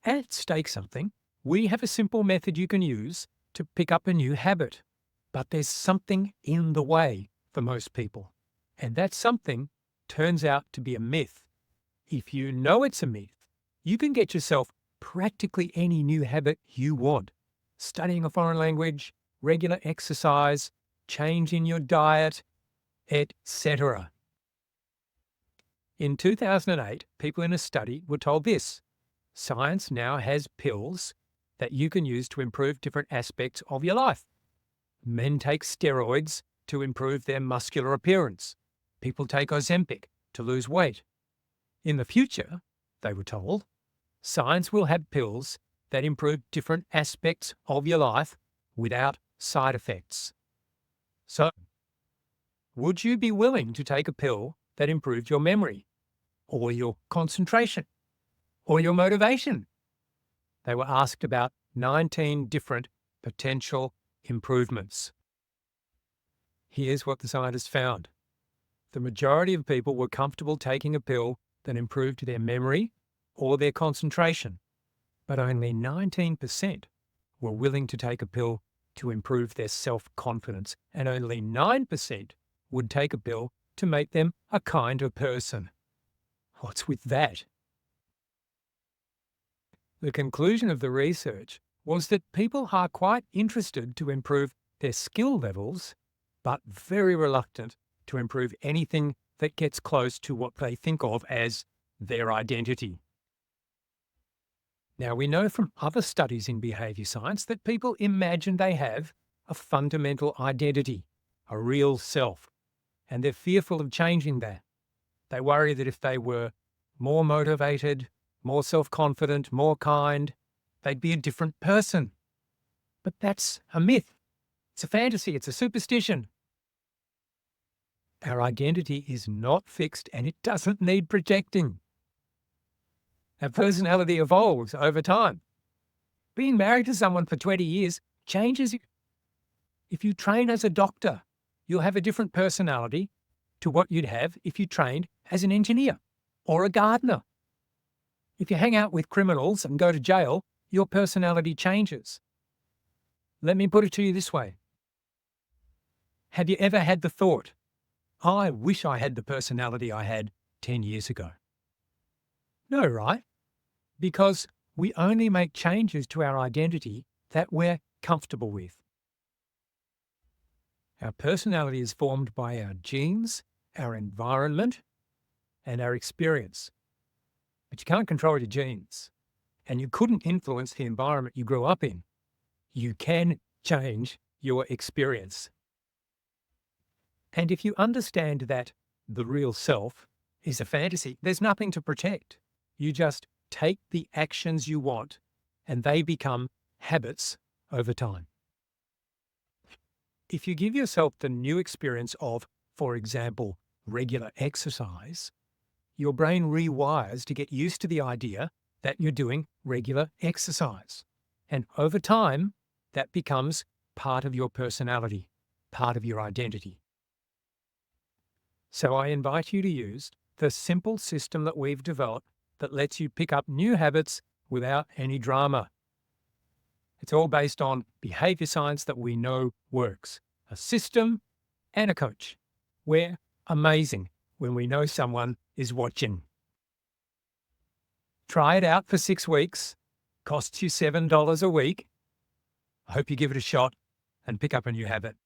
At stake something, we have a simple method you can use to pick up a new habit. But there's something in the way for most people. And that something turns out to be a myth. If you know it's a myth, you can get yourself practically any new habit you want. Studying a foreign language, regular exercise, change in your diet, etc. In 2008, people in a study were told this: science now has pills that you can use to improve different aspects of your life. Men take steroids to improve their muscular appearance. People take Ozempic to lose weight. In the future, they were told, science will have pills that improve different aspects of your life without side effects. So, would you be willing to take a pill that improved your memory, or your concentration, or your motivation? They were asked about 19 different potential improvements. Here's what the scientists found. The majority of people were comfortable taking a pill that improved their memory or their concentration, but only 19% were willing to take a pill to improve their self-confidence, and only 9% would take a pill to make them a kinder person. What's with that? The conclusion of the research was that people are quite interested to improve their skill levels, but very reluctant to improve anything that gets close to what they think of as their identity. Now, we know from other studies in behaviour science that people imagine they have a fundamental identity, a real self, and they're fearful of changing that. They worry that if they were more motivated, more self-confident, more kind, they'd be a different person. But that's a myth. It's a fantasy. It's a superstition. Our identity is not fixed and it doesn't need projecting. Our personality evolves over time. Being married to someone for 20 years changes you. If you train as a doctor, you'll have a different personality to what you'd have if you trained as an engineer or a gardener. If you hang out with criminals and go to jail, your personality changes. Let me put it to you this way. Have you ever had the thought, I wish I had the personality I had 10 years ago? No, right? Because we only make changes to our identity that we're comfortable with. Our personality is formed by our genes, our environment, and our experience. But you can't control your genes, and you couldn't influence the environment you grew up in. You can change your experience. And if you understand that the real self is a fantasy, there's nothing to protect. You just take the actions you want, and they become habits over time. If you give yourself the new experience of, for example, regular exercise, your brain rewires to get used to the idea that you're doing regular exercise. And over time, that becomes part of your personality, part of your identity. So I invite you to use the simple system that we've developed that lets you pick up new habits without any drama. It's all based on behaviour science that we know works. A system and a coach. We're amazing when we know someone is watching. Try it out for 6 weeks. Costs you $7 a week. I hope you give it a shot and pick up a new habit.